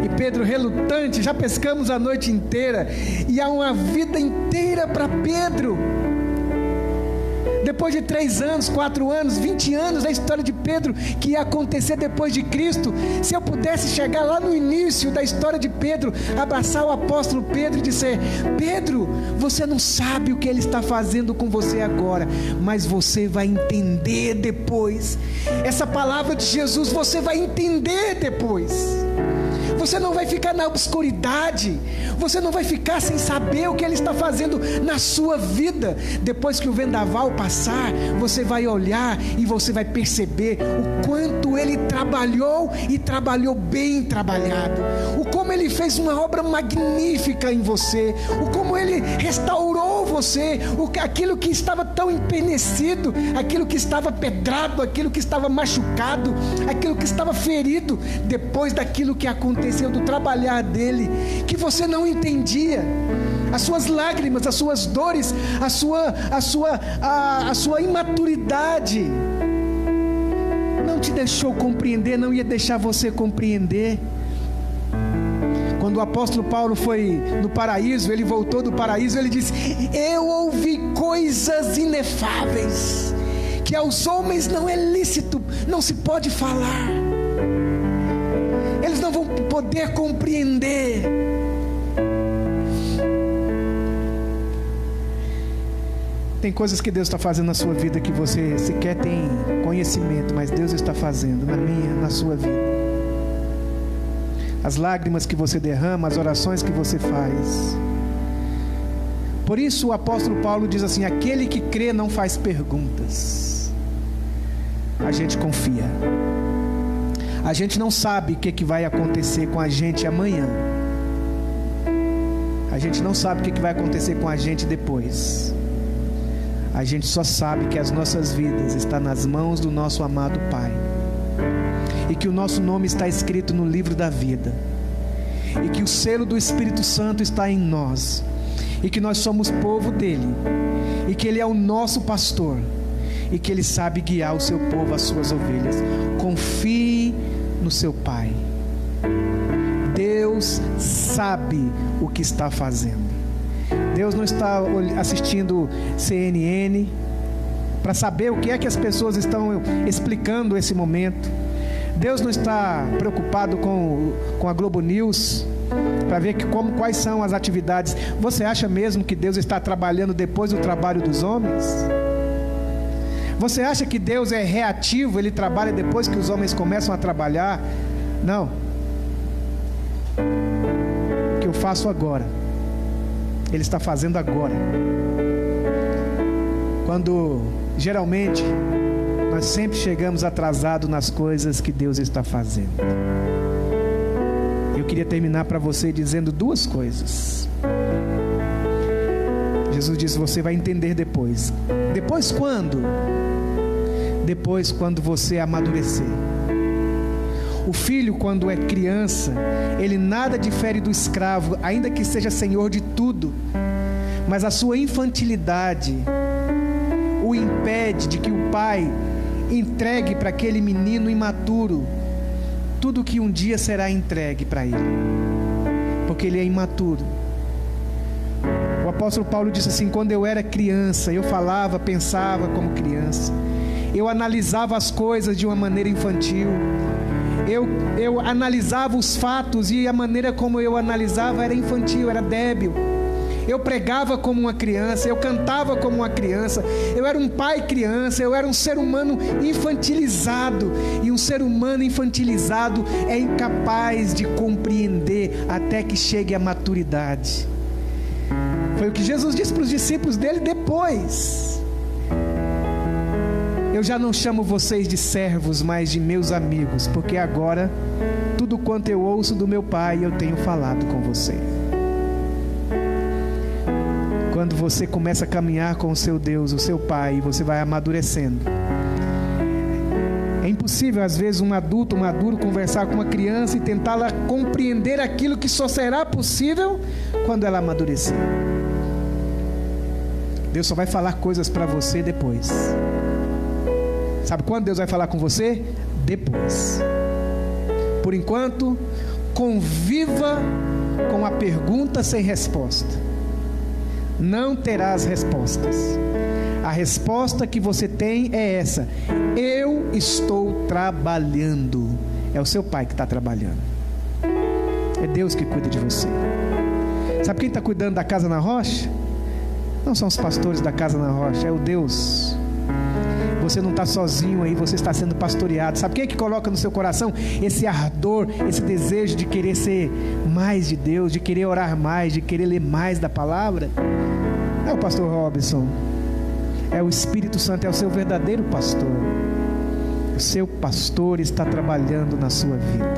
e Pedro relutante: já pescamos a noite inteira, e há uma vida inteira para Pedro. Depois de 3 anos, 4 anos, 20 anos, a história de Pedro que ia acontecer depois de Cristo. Se eu pudesse chegar lá no início da história de Pedro, abraçar o apóstolo Pedro e dizer: Pedro, você não sabe o que ele está fazendo com você agora, mas você vai entender depois. Essa palavra de Jesus você vai entender depois. Você não vai ficar na obscuridade, você não vai ficar sem saber o que Ele está fazendo na sua vida. Depois que o vendaval passar, você vai olhar e você vai perceber o quanto Ele trabalhou, e trabalhou bem trabalhado, o como Ele fez uma obra magnífica em você, o como Ele restaurou você, aquilo que estava tão empenecido, aquilo que estava pedrado, aquilo que estava machucado, aquilo que estava ferido, depois daquilo que aconteceu, do trabalhar dele, que você não entendia. As suas lágrimas, as suas dores, a sua imaturidade não te deixou compreender, não ia deixar você compreender. Quando o apóstolo Paulo foi no paraíso, ele voltou do paraíso, ele disse: eu ouvi coisas inefáveis, que aos homens não é lícito, não se pode falar. Eles não vão poder compreender. Tem coisas que Deus está fazendo na sua vida que você sequer tem conhecimento, mas Deus está fazendo na minha, na sua vida. As lágrimas que você derrama, as orações que você faz. Por isso o apóstolo Paulo diz assim: aquele que crê não faz perguntas. A gente confia. A gente não sabe o que vai acontecer com a gente amanhã. A gente não sabe o que vai acontecer com a gente depois. A gente só sabe que as nossas vidas estão nas mãos do nosso amado Pai, e que o nosso nome está escrito no livro da vida, e que o selo do Espírito Santo está em nós, e que nós somos povo dele, e que ele é o nosso pastor, e que ele sabe guiar o seu povo, as suas ovelhas. Confie no seu Pai. Deus sabe o que está fazendo. Deus não está assistindo CNN para saber o que é que as pessoas estão explicando esse momento. Deus não está preocupado com a Globo News para ver quais são as atividades. Você acha mesmo que Deus está trabalhando depois do trabalho dos homens? Você acha que Deus é reativo, Ele trabalha depois que os homens começam a trabalhar? Não. O que eu faço agora, Ele está fazendo agora. Quando geralmente nós sempre chegamos atrasados nas coisas que Deus está fazendo. Eu queria terminar para você dizendo 2 coisas. Jesus disse: você vai entender depois. Depois quando? Depois quando você amadurecer. O filho, quando é criança, ele nada difere do escravo, ainda que seja senhor de tudo, mas a sua infantilidade o impede de que o pai entregue para aquele menino imaturo tudo que um dia será entregue para ele, porque ele é imaturo. O apóstolo Paulo disse assim: quando eu era criança, eu falava, pensava como criança, eu analisava as coisas de uma maneira infantil, eu analisava os fatos, e a maneira como eu analisava era infantil, era débil. eu pregava como uma criança, eu cantava como uma criança, eu era um pai criança, eu era um ser humano infantilizado. E um ser humano infantilizado é incapaz de compreender até que chegue à maturidade. Foi o que Jesus disse para os discípulos dele depois: eu já não chamo vocês de servos, mas de meus amigos, porque agora tudo quanto eu ouço do meu Pai eu tenho falado com você. Quando você começa a caminhar com o seu Deus, o seu Pai, você vai amadurecendo. É impossível às vezes um adulto, um maduro, conversar com uma criança e tentá-la compreender aquilo que só será possível quando ela amadurecer. Deus só vai falar coisas para você depois. Sabe quando Deus vai falar com você? Depois. Por enquanto, conviva com a pergunta sem resposta. Não terás respostas. A resposta que você tem é essa: eu estou trabalhando. É o seu Pai que está trabalhando. É Deus que cuida de você. Sabe quem está cuidando da casa na rocha? Não são os pastores da casa na rocha, é o Deus. Você não está sozinho aí, você está sendo pastoreado. Sabe quem é que coloca no seu coração esse ardor, esse desejo de querer ser mais de Deus, de querer orar mais, de querer ler mais da palavra? É o pastor Robson. É o Espírito Santo, é o seu verdadeiro pastor. O seu pastor está trabalhando na sua vida,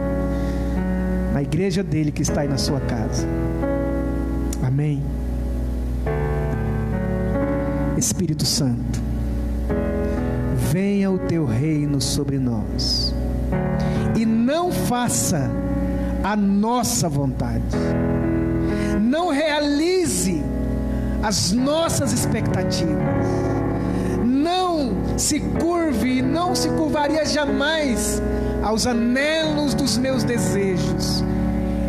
na igreja dele que está aí na sua casa. Amém. Espírito Santo, venha o teu reino sobre nós e não faça a nossa vontade, não realize as nossas expectativas, não se curve e não se curvaria jamais aos anelos dos meus desejos,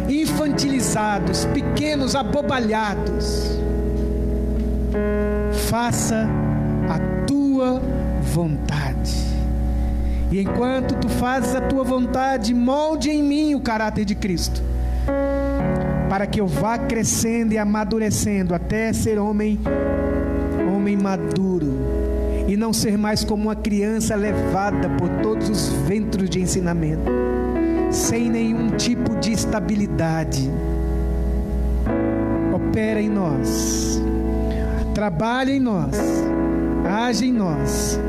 infantilizados, pequenos, abobalhados. Faça a tua vontade. E enquanto tu fazes a tua vontade, molde em mim o caráter de Cristo, para que eu vá crescendo e amadurecendo até ser homem maduro, e não ser mais como uma criança levada por todos os ventos de ensinamento, sem nenhum tipo de estabilidade. Opera em nós, trabalha em nós, age em nós,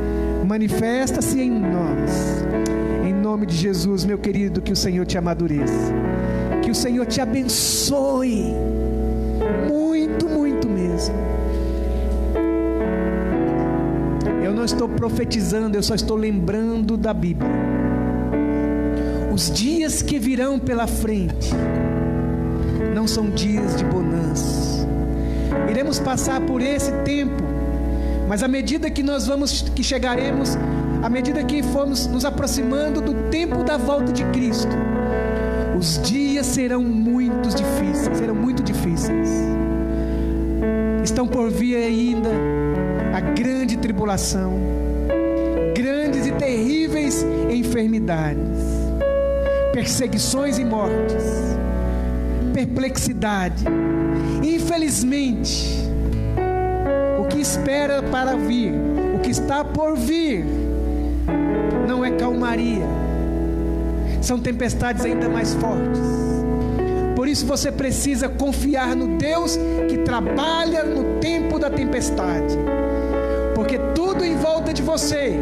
manifesta-se em nós. Em nome de Jesus, meu querido, que o Senhor te amadureça, que o Senhor te abençoe muito, muito mesmo. Eu não estou profetizando, eu só estou lembrando da Bíblia. Os dias que virão pela frente não são dias de bonança. Iremos passar por esse tempo, mas à medida que chegaremos, à medida que formos nos aproximando do tempo da volta de Cristo, os dias serão muito difíceis. Estão por vir ainda a grande tribulação, grandes e terríveis enfermidades, perseguições e mortes, perplexidade. Infelizmente, o que espera para vir, o que está por vir, não é calmaria, são tempestades ainda mais fortes. Por isso você precisa confiar no Deus que trabalha no tempo da tempestade, porque tudo em volta de você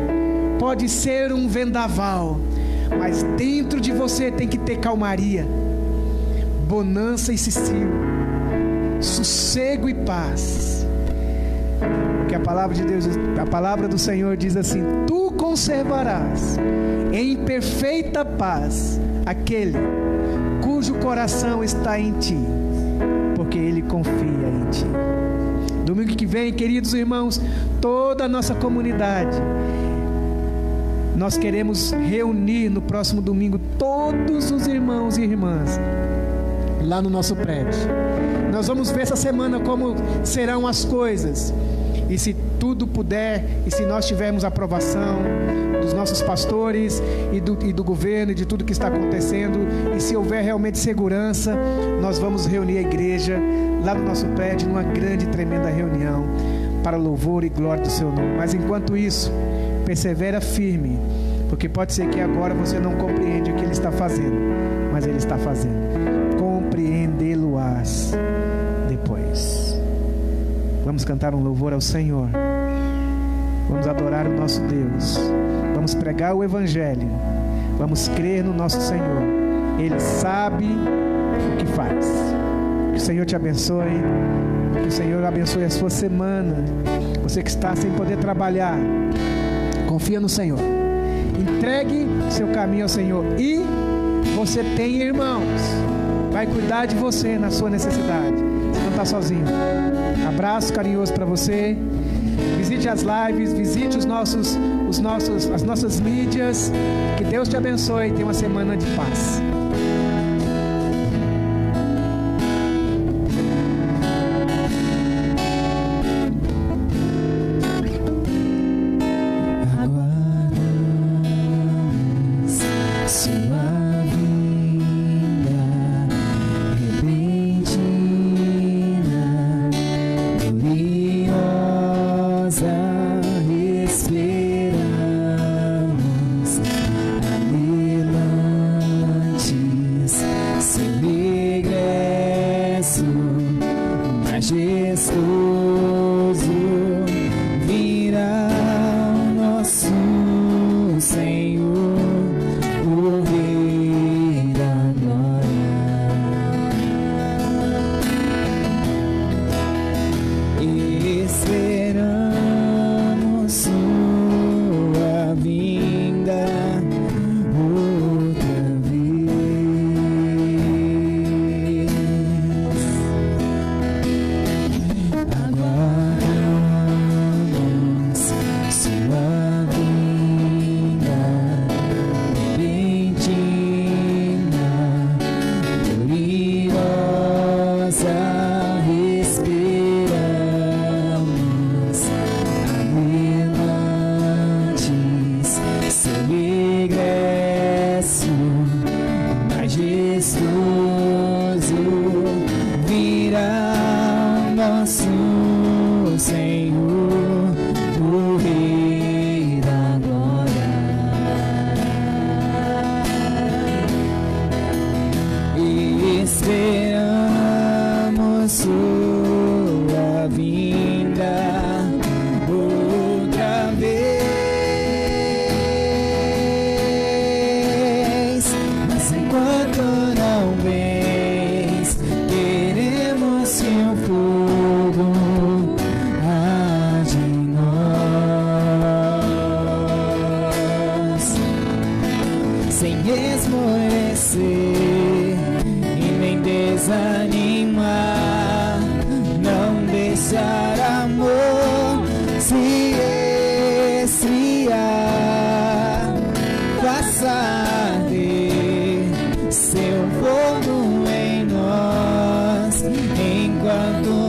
pode ser um vendaval, mas dentro de você tem que ter calmaria, bonança e sossego, sossego e paz. Porque a palavra de Deus, a palavra do Senhor diz assim: tu conservarás em perfeita paz aquele cujo coração está em ti, porque ele confia em ti. Domingo que vem, queridos irmãos, toda a nossa comunidade, nós queremos reunir no próximo domingo todos os irmãos e irmãs lá no nosso prédio. Nós vamos ver essa semana como serão as coisas, e se tudo puder, e se nós tivermos aprovação dos nossos pastores e do governo e de tudo que está acontecendo. E se houver realmente segurança, nós vamos reunir a igreja lá no nosso prédio, numa grande e tremenda reunião, para louvor e glória do seu nome. Mas enquanto isso, persevera firme, porque pode ser que agora você não compreende o que Ele está fazendo, mas Ele está fazendo. Compreendê-lo-ás depois. Vamos cantar um louvor ao Senhor. Vamos adorar o nosso Deus. Vamos pregar o Evangelho. Vamos crer no nosso Senhor. Ele sabe o que faz. Que o Senhor te abençoe. Que o Senhor abençoe a sua semana. Você que está sem poder trabalhar, confia no Senhor. Entregue seu caminho ao Senhor. E você tem irmãos. Vai cuidar de você na sua necessidade. Você não está sozinho. Abraço carinhoso para você. Visite as lives, visite as nossas mídias. Que Deus te abençoe e tenha uma semana de paz. Seu fogo em nós, enquanto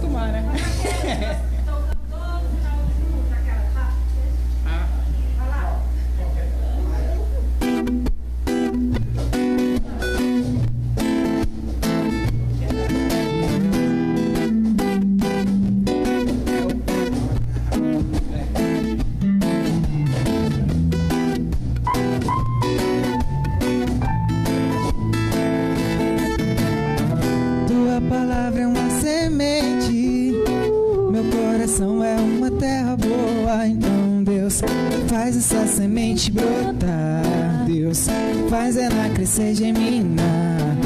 acostumar, né? Tua palavra é uma semente, meu coração é uma terra boa. Então Deus, faz essa semente brotar. Deus, faz ela crescer, germinar.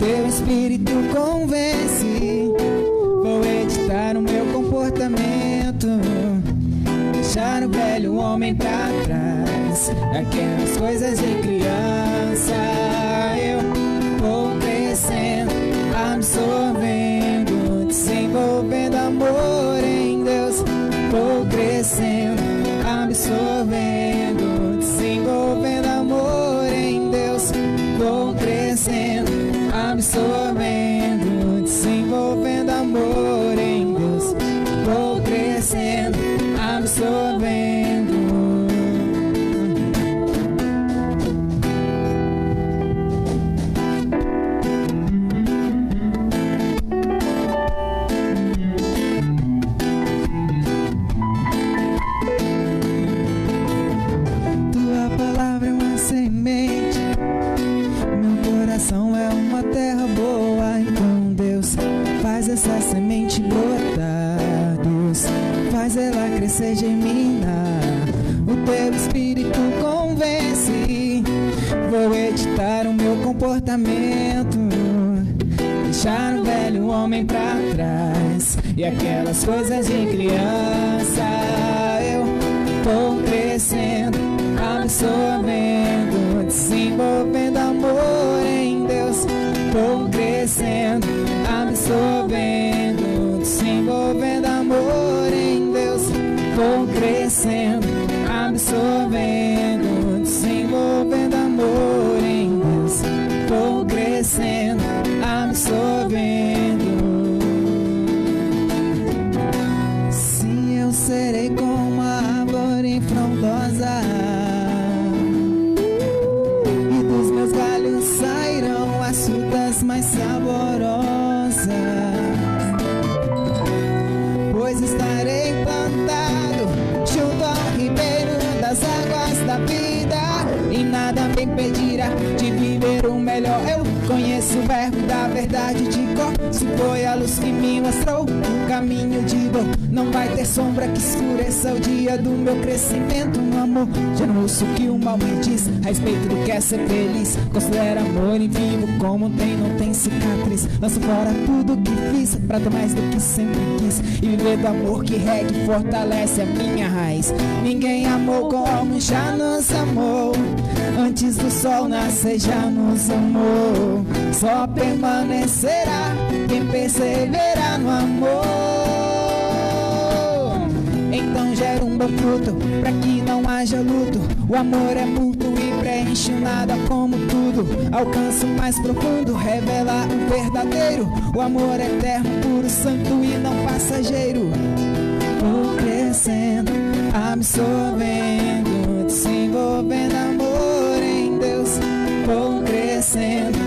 Teu espírito convence. Vou editar o meu comportamento, deixar o velho homem pra trás, aquelas coisas de criança. Eu vou crescendo, absorvendo, desenvolvendo amor em Deus. Vou crescendo, absorvendo, desenvolvendo amor em Deus. Vou crescendo, absorvendo, desenvolvendo amor em Deus. Vou crescendo, absorvendo. Tua palavra é uma semente, meu coração é uma terra boa. Então Deus, faz essa semente brotar. Deus, faz ela crescer, germinar. O teu espírito convence. Vou editar o meu comportamento, deixar o velho homem pra trás, e aquelas coisas de criança. Eu vou crescendo, absorvendo, desenvolvendo amor em Deus. Vou crescendo, absorvendo, desenvolvendo amor em Deus. Vou crescendo, absorvendo, desenvolvendo amor em Deus. Vou crescendo, absorvendo. Sim, eu serei como uma árvore frondosa, e dos meus galhos sairão as frutas mais saborosas. Pois estarei plantado junto ao ribeiro das águas da vida, e nada me impedirá de viver o melhor. Eu conheço o verbo da verdade de cor. Se foi a luz que me mostrou um caminho de dor, não vai ter sombra que escureça o dia do meu crescimento no amor. Já não ouço o que o mal me diz a respeito do que é ser feliz. Considero amor em vivo como não tem cicatriz. Lanço fora tudo que fiz pra ter mais do que sempre quis, e viver do amor que rega e fortalece a minha raiz. Ninguém amou como já nos amou. Antes do sol nascer já nos amou. Só permanecerá quem perseverar no amor. Então gera um bom fruto, pra que não haja luto. O amor é mútuo e preenche o nada como tudo. Alcança o mais profundo, revela o verdadeiro. O amor é eterno, puro, santo e não passageiro. Vou crescendo, absorvendo, desenvolvendo amor em Deus. Vou crescendo,